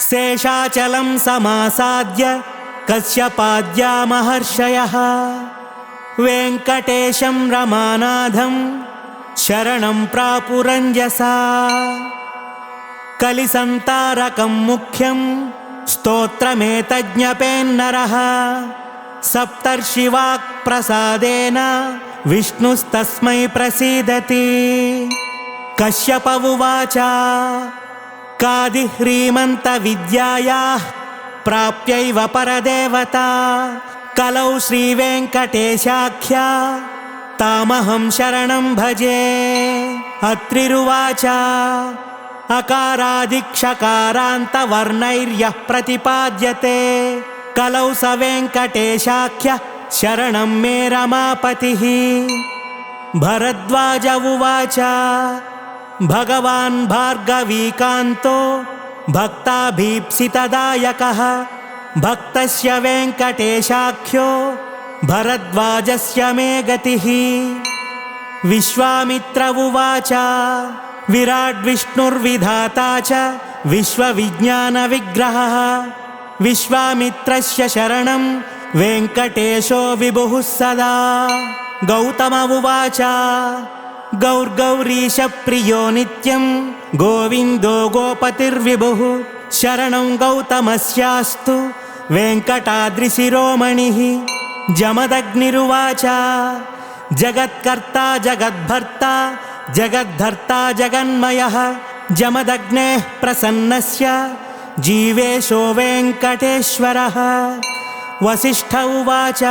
शेषाचलं समासाद्य कश्यपाद्या महर्षयः वेङ्कटेशं रमानाथं शरणं प्रापुरञ्जसा कलिसन्तारकं मुख्यं स्तोत्रमेतज्ञपेन्नरः सप्तर्षिवाक्प्रसादेन विष्णुस्तस्मै प्रसीदति। कश्यप उवाच कादिह्रीमन्तविद्यायाः प्राप्यैव परदेवता कलौ श्रीवेङ्कटेशाख्या तामहं शरणं भजे। अत्रिरुवाच अकारादिक्षकारान्तवर्णैर्यः प्रतिपाद्यते कलौ स वेङ्कटेशाख्यः शरणं मे रमापतिः। भरद्वाज उवाच भगवान् भार्गवीकान्तो भक्ताभीप्सितदायकः भक्तस्य वेङ्कटेशाख्यो भरद्वाजस्य मे गतिः। विश्वामित्र उवाच विराड्विष्णुर्विधाता च विश्वविज्ञानविग्रहः विश्वामित्रस्य शरणं वेङ्कटेशो विभुः सदा। गौतम उवाच गौर्गौरीशप्रियो नित्यं गोविन्दो गोपतिर्विभुः शरणं गौतमस्यास्तु वेङ्कटाद्रिशिरोमणिः। जमदग्निरुवाच जगत्कर्ता जगद्भर्ता जगद्धर्ता जगन्मयः जमदग्नेः प्रसन्नस्य जीवेशो वेङ्कटेश्वरः। वसिष्ठ उवाच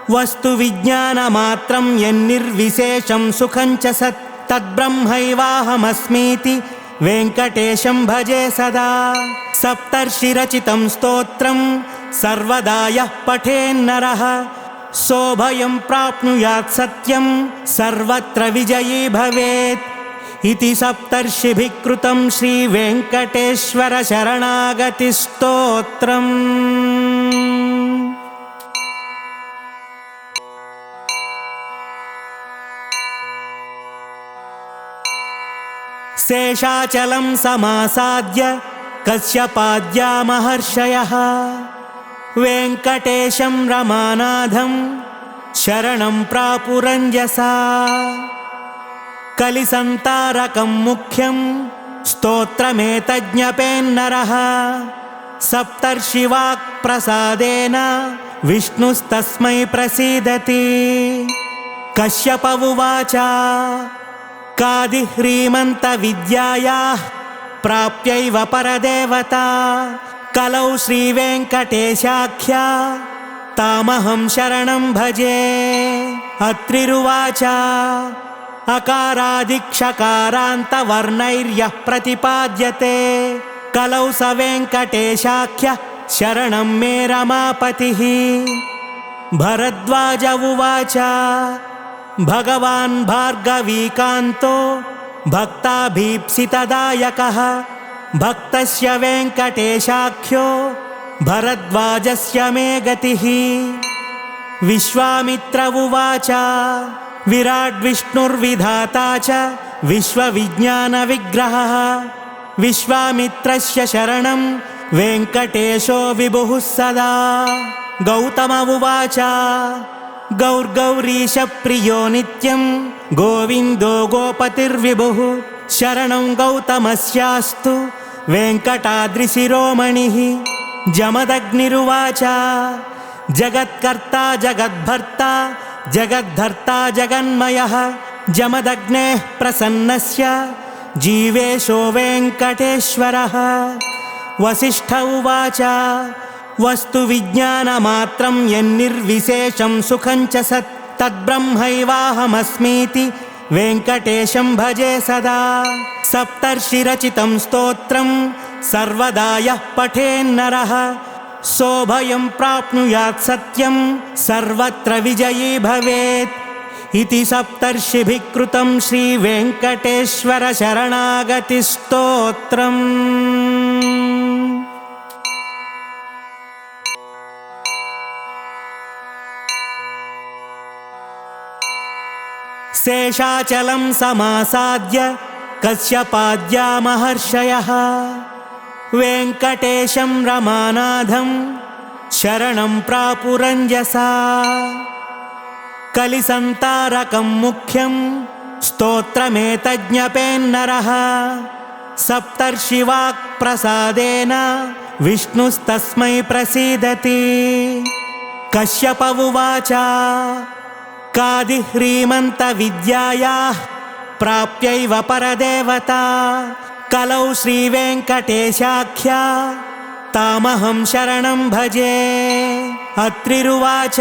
वस्तु विज्ञानमात्रं यन्निर्विशेषं सुखं च सत् तद्ब्रह्मैवाहमस्मीति वेङ्कटेशं भजे सदा। सप्तर्षिरचितं स्तोत्रं सर्वदा यः पठेन्नरः सोऽभयं प्राप्नुयात् सत्यं सर्वत्र विजयी भवेत् इति सप्तर्षिभिः कृतं श्रीवेङ्कटेश्वर शरणागतिस्तोत्रम्। शेषाचलं समासाद्य कश्यपाद्या महर्षयः वेङ्कटेशं रमानाथं शरणं प्रापुरञ्जसा कलिसन्तारकं मुख्यं स्तोत्रमेतज्ञपेन्नरः सप्तर्षिवाक्प्रसादेन विष्णुस्तस्मै प्रसीदति। कश्यप उवाच कादिह्रीमन्तविद्यायाः प्राप्यैव परदेवता कलौ श्रीवेङ्कटेशाख्या तामहं शरणं भजे। अत्रिरुवाच अकारादिक्षकारान्तवर्णैर्यः प्रतिपाद्यते कलौ स वेङ्कटेशाख्यः शरणं मे रमापतिः। भरद्वाज उवाच भगवान् भार्गवीकान्तो भक्ताभीप्सितदायकः भक्तस्य वेङ्कटेशाख्यो भरद्वाजस्य मे गतिः। विश्वामित्र उवाच विराड्विष्णुर्विधाता च विश्वविज्ञानविग्रहः विश्वामित्रस्य शरणं वेङ्कटेशो विभुः सदा। गौतम उवाच गौर्गौरीशप्रियो नित्यं गोविन्दो गोपतिर्विभुः शरणं गौतमस्यास्तु वेङ्कटाद्रिशिरोमणिः। जमदग्निरुवाच जगत्कर्ता जगद्भर्ता जगद्धर्ता जगन्मयः जमदग्नेः प्रसन्नस्य जीवेशो वेङ्कटेश्वरः। वसिष्ठ उवाच वस्तु विज्ञानमात्रं यन्निर्विशेषं सुखं च सत् तद्ब्रह्मैवाहमस्मीति वेङ्कटेशं भजे सदा। सप्तर्षिरचितं स्तोत्रं सर्वदा यः पठेन्नरः सोऽभयं प्राप्नुयात् सत्यं सर्वत्र विजयी भवेत् इति सप्तर्षिभिः कृतं श्रीवेङ्कटेश्वर शरणागतिस्तोत्रम्। शेषाचलं समासाद्य कश्यपाद्या महर्षयः वेङ्कटेशं रमानाथं शरणं प्रापुरञ्जसा कलिसन्तारकं मुख्यं स्तोत्रमेतज्ञपेन्नरः सप्तर्षिवाक्प्रसादेन विष्णुस्तस्मै प्रसीदति कश्यप उवाच कादिह्रीमन्तविद्यायाः प्राप्यैव परदेवता कलौ श्रीवेङ्कटेशाख्या तामहं शरणं भजे अत्रिरुवाच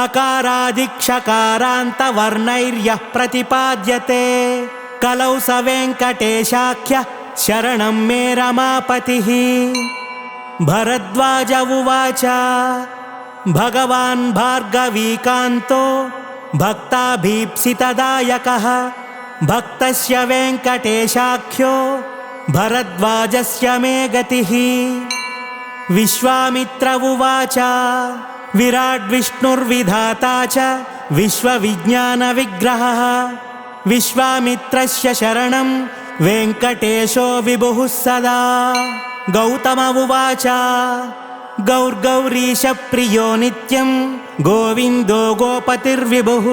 अकारादिक्षकारान्तवर्णैर्यः प्रतिपाद्यते कलौ स वेङ्कटेशाख्यः शरणं मे रमापतिः भरद्वाज उवाच भगवान् भार्गवीकान्तो भक्ताभीप्सितदायकः भक्तस्य वेङ्कटेशाख्यो भरद्वाजस्य मे गतिः विश्वामित्र उवाच विराड्विष्णुर्विधाता च विश्वविज्ञानविग्रहः विश्वामित्रस्य शरणं वेङ्कटेशो विभुः सदा गौतम उवाच गौर्गौरीशप्रियो नित्यं गोविन्दो गोपतिर्विभुः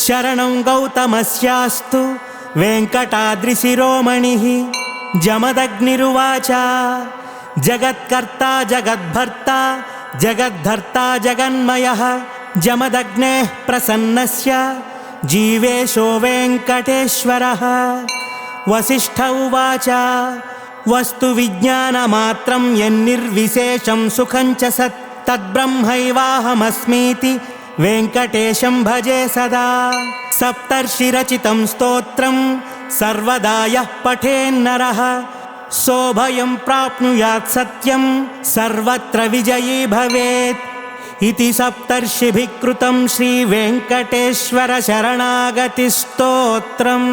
शरणं गौतमस्यास्तु वेङ्कटाद्रिशिरोमणिः जमदग्निरुवाच जगत्कर्ता जगद्भर्ता जगद्धर्ता जगन्मयः जमदग्नेः प्रसन्नस्य जीवेशो वेङ्कटेश्वरः वसिष्ठ उवाच वस्तुविज्ञानमात्रं यन्निर्विशेषं सुखं च सत् तद्ब्रह्मैवाहमस्मीति वेङ्कटेशं भजे सदा सप्तर्षिरचितं स्तोत्रं सर्वदा यः पठेन्नरः सोऽभयं प्राप्नुयात् सत्यं सर्वत्र विजयी भवेत् इति सप्तर्षिभिः कृतं श्रीवेङ्कटेश्वर शरणागतिस्तोत्रम्।